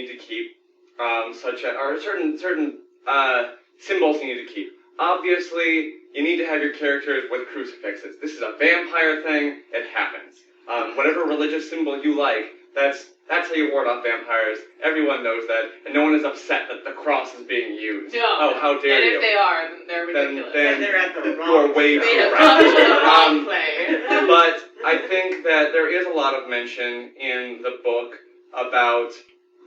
need to keep, such as, or certain symbols you need to keep. Obviously, you need to have your characters with crucifixes. This is a vampire thing. It happens. Whatever religious symbol you like, that's how you ward off vampires. Everyone knows that, and no one is upset that the cross is being used. No. Oh, how dare you! And if they are, then they're ridiculous. Then they're at the wrong. You're way too right. But I think that there is a lot of mention in the book about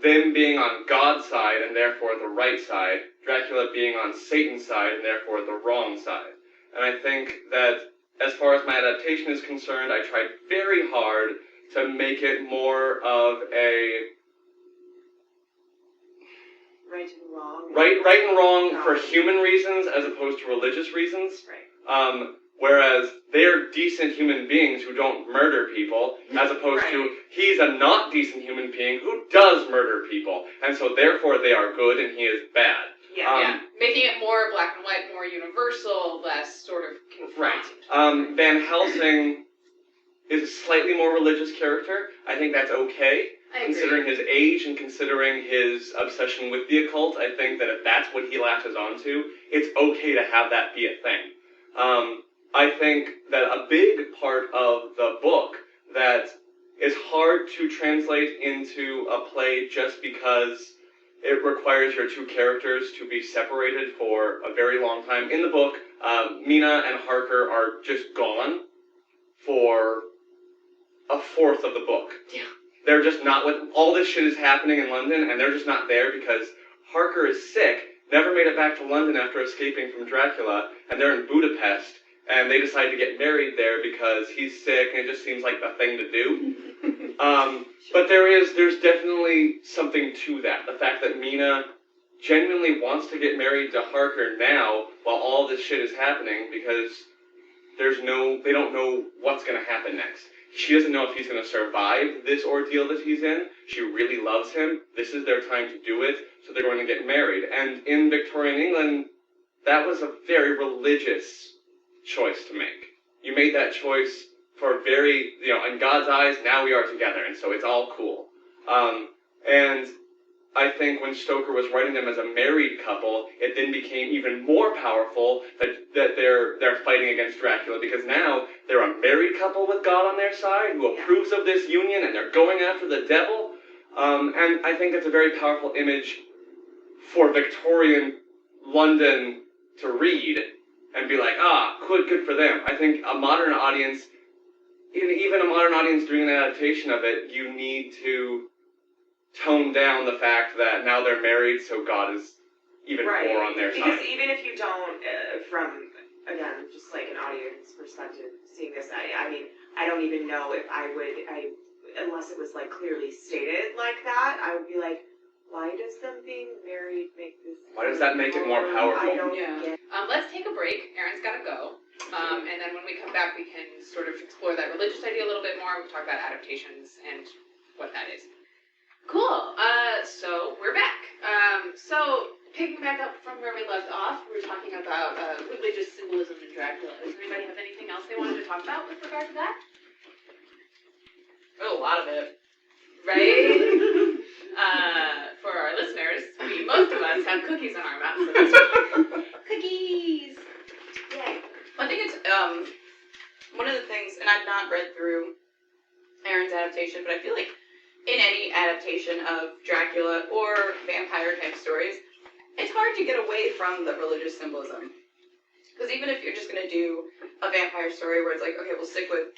them being on God's side and therefore the right side, Dracula being on Satan's side and therefore the wrong side. And I think that as far as my adaptation is concerned, I tried very hard to make it more of a right and wrong. Right and wrong for human reasons as opposed to religious reasons. Right. Whereas they're decent human beings who don't murder people, as opposed to he's a not decent human being who does murder people, and so therefore they are good and he is bad. Yeah, making it more black and white, more universal, less sort of confronting. Van Helsing is a slightly more religious character. I think that's okay. Considering his age and considering his obsession with the occult, I think that if that's what he latches onto, it's okay to have that be a thing. I think that a big part of the book that is hard to translate into a play just because it requires your two characters to be separated for a very long time. In the book, Mina and Harker are just gone for a fourth of the book. Yeah. They're just not with... All this shit is happening in London, and they're just not there because Harker is sick, never made it back to London after escaping from Dracula, and they're in Budapest, and they decide to get married there because he's sick, and it just seems like the thing to do. But there's definitely something to that. The fact that Mina genuinely wants to get married to Harker now, while all this shit is happening, because they don't know what's going to happen next. She doesn't know if he's going to survive this ordeal that he's in. She really loves him. This is their time to do it, so they're going to get married. And in Victorian England, that was a very religious choice to make. You made that choice for very, in God's eyes, now we are together, and so it's all cool. And I think when Stoker was writing them as a married couple, it then became even more powerful that they're fighting against Dracula, because now they're a married couple with God on their side who approves of this union, and they're going after the devil. And I think it's a very powerful image for Victorian London to read and be like, good for them. I think a modern audience, even a modern audience doing an adaptation of it, you need to tone down the fact that now they're married, so God is even more on their side. Because even if you don't, from, again, just like an audience perspective, seeing this, I mean, I don't even know if unless it was like clearly stated like that, I would be like, why does them being married make this? Why does that make it more powerful? I don't get. Let's take a break. Erin's got to go. And then when we come back, we can sort of explore that religious idea a little bit more. We'll talk about adaptations and what that is. Cool. So we're back. So picking back up from where we left off, we were talking about religious symbolism in Dracula. Does anybody have anything else they wanted to talk about with regard to that? Oh, a lot of it. Right? For our listeners, most of us have cookies in our mouths. So cookies! Yay. I think it's, one of the things, and I've not read through Erin's adaptation, but I feel like in any adaptation of Dracula or vampire-type stories, it's hard to get away from the religious symbolism. Because even if you're just going to do a vampire story where it's like, okay, we'll stick with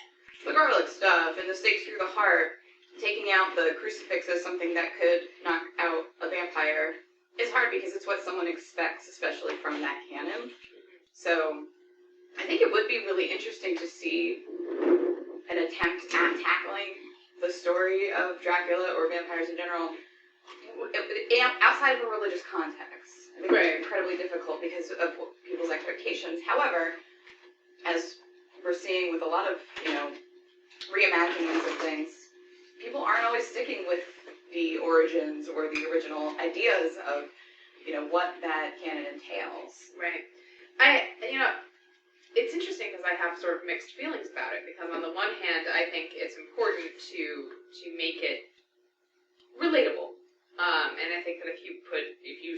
the garlic stuff and the stakes through the heart, taking out the crucifix as something that could knock out a vampire is hard because it's what someone expects, especially from that canon. So I think it would be really interesting to see an attempt at tackling the story of Dracula or vampires in general outside of a religious context. I think it's incredibly difficult because of people's expectations. However, as we're seeing with a lot of, reimaginings of things, people aren't always sticking with the origins or the original ideas of, what that canon entails. Right. It's interesting because I have sort of mixed feelings about it, because on the one hand, I think it's important to make it relatable, think that if you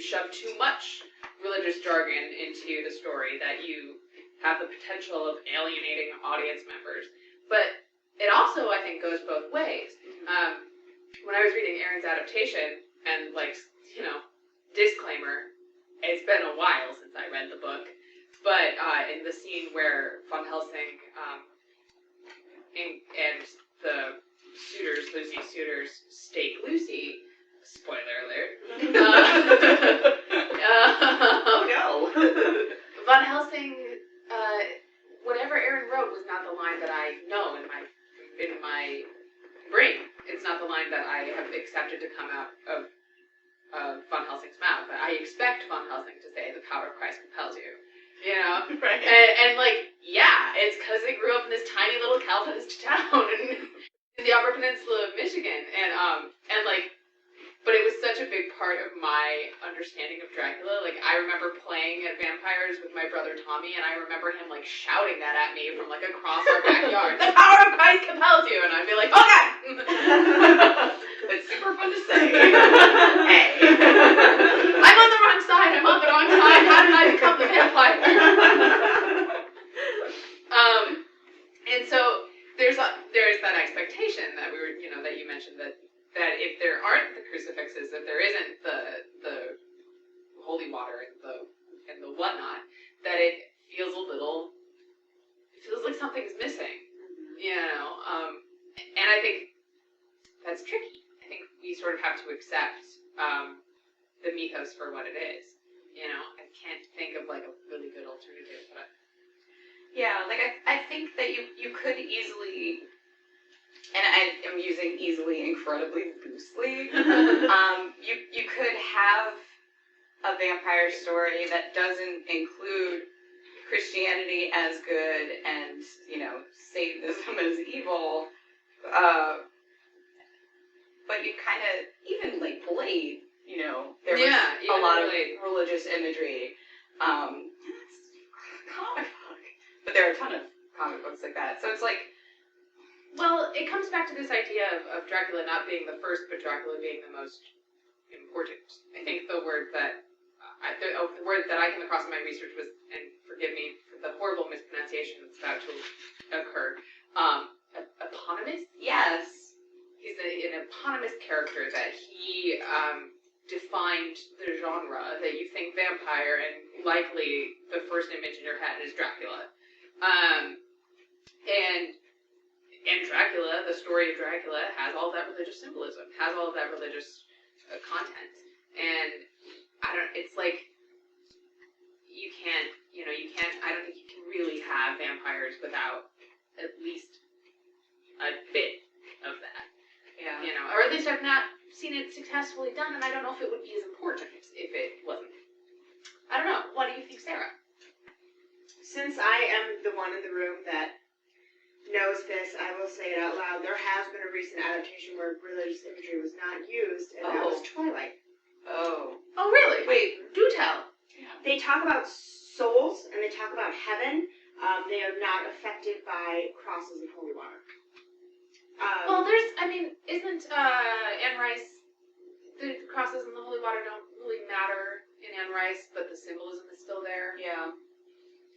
shove too much religious jargon into the story, that you have the potential of alienating audience members. But it also, I think, goes both ways. When I was reading Aaron's adaptation, and disclaimer, it's been a while since I read the book, but in the scene where Van Helsing and the Lucy's suitors, stake Lucy, spoiler alert. Oh no! Van Helsing, whatever Aaron wrote was not the line that I know in my brain. It's not the line that I have accepted to come out of Van Helsing's mouth. But I expect Van Helsing to say, "The power of Christ compels you." Right. And it's because they grew up in this tiny little Calvinist town in the Upper Peninsula of Michigan, but it was such a big part of my understanding of Dracula. Like, I remember playing at Vampires with my brother Tommy, and I remember him, shouting that at me from, across our backyard. The power of Christ compels you! And I'd be like, okay! It's super fun to say. Hey. I'm on the wrong side! I'm on the wrong side! How did I become the vampire? And so there's that expectation that that you mentioned, that if there aren't the crucifixes, if there isn't the holy water and the whatnot, that it feels like something's missing, and I think that's tricky. I think we sort of have to accept the mythos for what it is. I can't think of a really good alternative, but yeah, I think that you could easily, and I am using easily incredibly loosely, you could have a vampire story that doesn't include Christianity as good and, Satanism as evil, but you kind of, even Blade, there was a lot of religious imagery. Comic book. But there are a ton of comic books like that. So it's well, it comes back to this idea of Dracula not being the first, but Dracula being the most important. I think the word that I came across in my research was, and forgive me for the horrible mispronunciation that's about to occur, eponymous? yes. He's an eponymous character that he defined the genre that you think vampire, and likely the first image in your head is Dracula. And Dracula, the story of Dracula, has all that religious symbolism, has all of that religious content, and it's I don't think you can really have vampires without at least a bit of that. Yeah. Or at least I've not seen it successfully done, and I don't know if it would be as important if it wasn't. I don't know. What do you think, Sarah? Since I am the one in the room that knows this, I will say it out loud. There has been a recent adaptation where religious imagery was not used, and that was Twilight. Oh. Oh, really? Wait. Do tell. Yeah. They talk about souls, and they talk about heaven. They are not affected by crosses and holy water. Well, isn't Anne Rice, the crosses and the holy water don't really matter in Anne Rice, but the symbolism is still there? Yeah.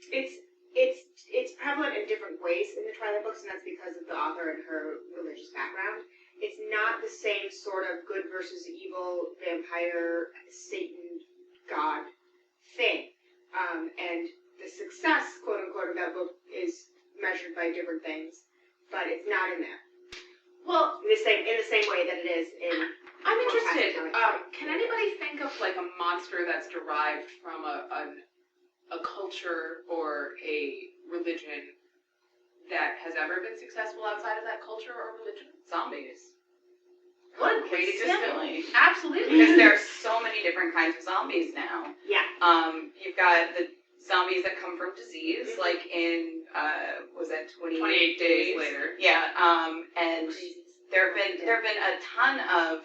It's prevalent in different ways in the Twilight books, and that's because of the author and her religious background. It's not the same sort of good versus evil, vampire, Satan, God thing. And the success, quote unquote, of that book is measured by different things, but it's not in there. Well, in the same way that it is in. I'm interested. Can anybody think of a monster that's derived from a culture or a religion that has ever been successful outside of that culture or religion? Zombies. What a great example. Absolutely. Because there are so many different kinds of zombies now. Yeah. You've got the zombies that come from disease, like in, was that 28 days later. Yeah, and there have been a ton of,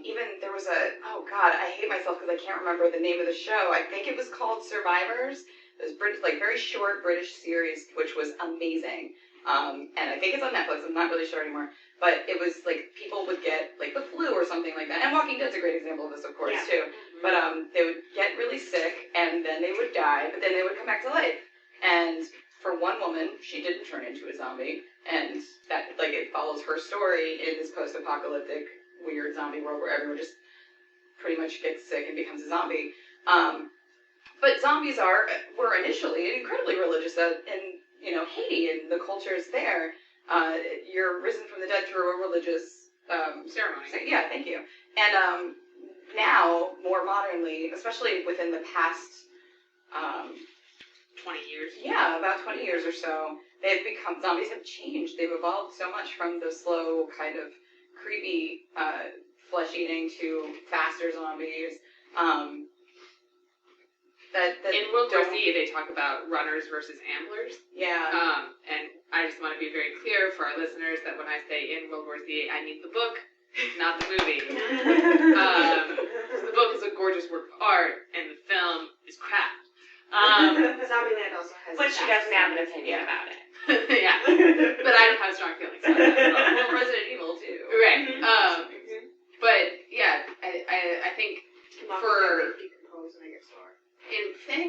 even there was oh God, I hate myself because I can't remember the name of the show. I think it was called Survivors. It was British, very short British series, which was amazing. And I think it's on Netflix. I'm not really sure anymore. but it was like people would get like the flu or something like that. And Walking Dead's a great example of this, of course, too. But they would get really sick, and then they would die, but then they would come back to life. And for one woman, she didn't turn into a zombie, and that like it follows her story in this post-apocalyptic weird zombie world where everyone just pretty much gets sick and becomes a zombie. But zombies were initially incredibly religious in Haiti and the cultures there. You're risen from the dead through a religious ceremony. Yeah, thank you. And now, more modernly, especially within the past 20 years. Yeah, about 20 years or so, zombies have changed. They've evolved so much from the slow, kind of creepy flesh-eating to faster zombies. In World War Z, they talk about runners versus amblers. Yeah. And I just want to be very clear for our listeners that when I say in World War Z, I mean the book, not the movie. The book is a gorgeous work of art, and the film is crap. Zombieland also has. But she doesn't have an opinion about it. Yeah, but I don't have strong feelings about that at all. Well, Resident Evil, too. Right. But, yeah, I think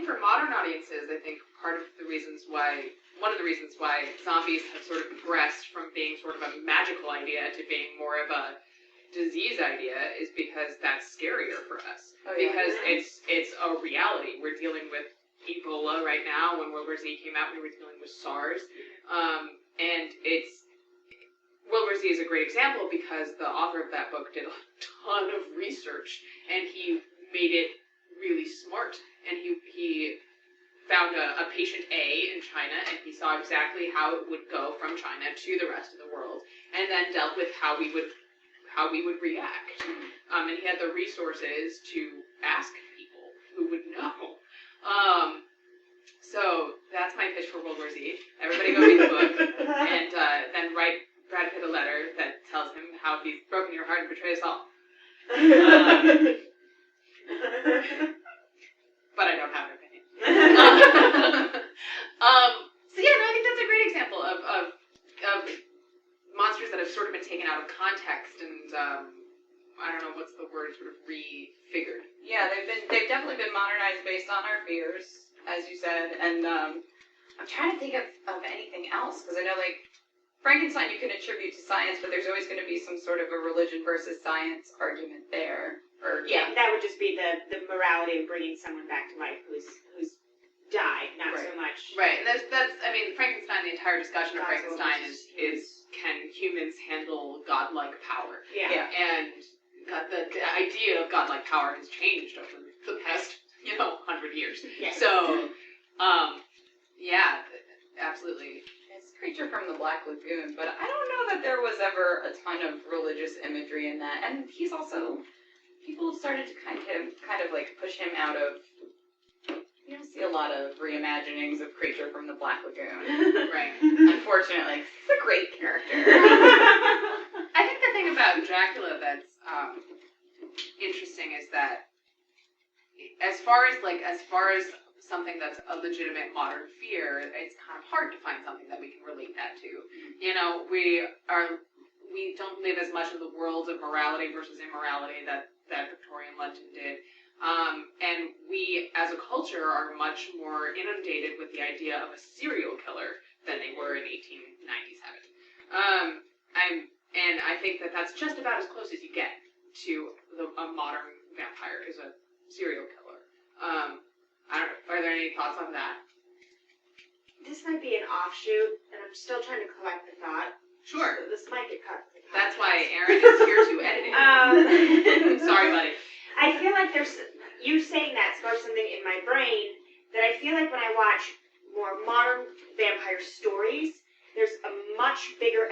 for modern audiences, I think one of the reasons why zombies have sort of progressed from being sort of a magical idea to being more of a disease idea is because that's scarier for us. Oh, yeah. Because it's a reality. We're dealing with Ebola right now. When World War Z came out, we were dealing with SARS. And World War Z is a great example because the author of that book did a ton of research, and he made it really smart. And he found a patient A in China, and he saw exactly how it would go from China to the rest of the world, and then dealt with how we would react. And he had the resources to ask people who would know. So that's my pitch for World War Z. Everybody go read the book, and then write Brad Pitt a letter that tells him how he's broken your heart and betrayed us all. But I don't have an opinion. So yeah, no, I think that's a great example of monsters that have sort of been taken out of context and I don't know what's the word, sort of refigured. Yeah, they've definitely been modernized based on our fears, as you said, and I'm trying to think of anything else, because I know, like, Frankenstein you can attribute to science, but there's always going to be some sort of a religion versus science argument there. Yeah, that would just be the morality of bringing someone back to life who's died, not so much. Right, and that's I mean, Frankenstein, the entire discussion of Frankenstein is can humans handle godlike power? Yeah. And the idea of godlike power has changed over the past, 100 years. Yeah. So, yeah, absolutely. It's Creature from the Black Lagoon, but I don't know that there was ever a ton of religious imagery in that. And he's also, people have started to kind of like push him out of. You don't see a lot of reimaginings of Creature from the Black Lagoon. Right. Unfortunately. He's a great character. I think the thing about Dracula that's interesting is that as far as something that's a legitimate modern fear, it's kind of hard to find something that we can relate that to. We don't live as much in the world of morality versus immorality that Victorian London did. And we, as a culture, are much more inundated with the idea of a serial killer than they were in 1897. And I think that that's just about as close as you get to a modern vampire is a serial killer. I don't know. Are there any thoughts on that? This might be an offshoot, and I'm still trying to collect the thought. Sure. So this might get cut. That's why Erin is here to edit it. Sorry, buddy. I feel like you saying that sparked something in my brain that I feel like when I watch more modern vampire stories, there's a much bigger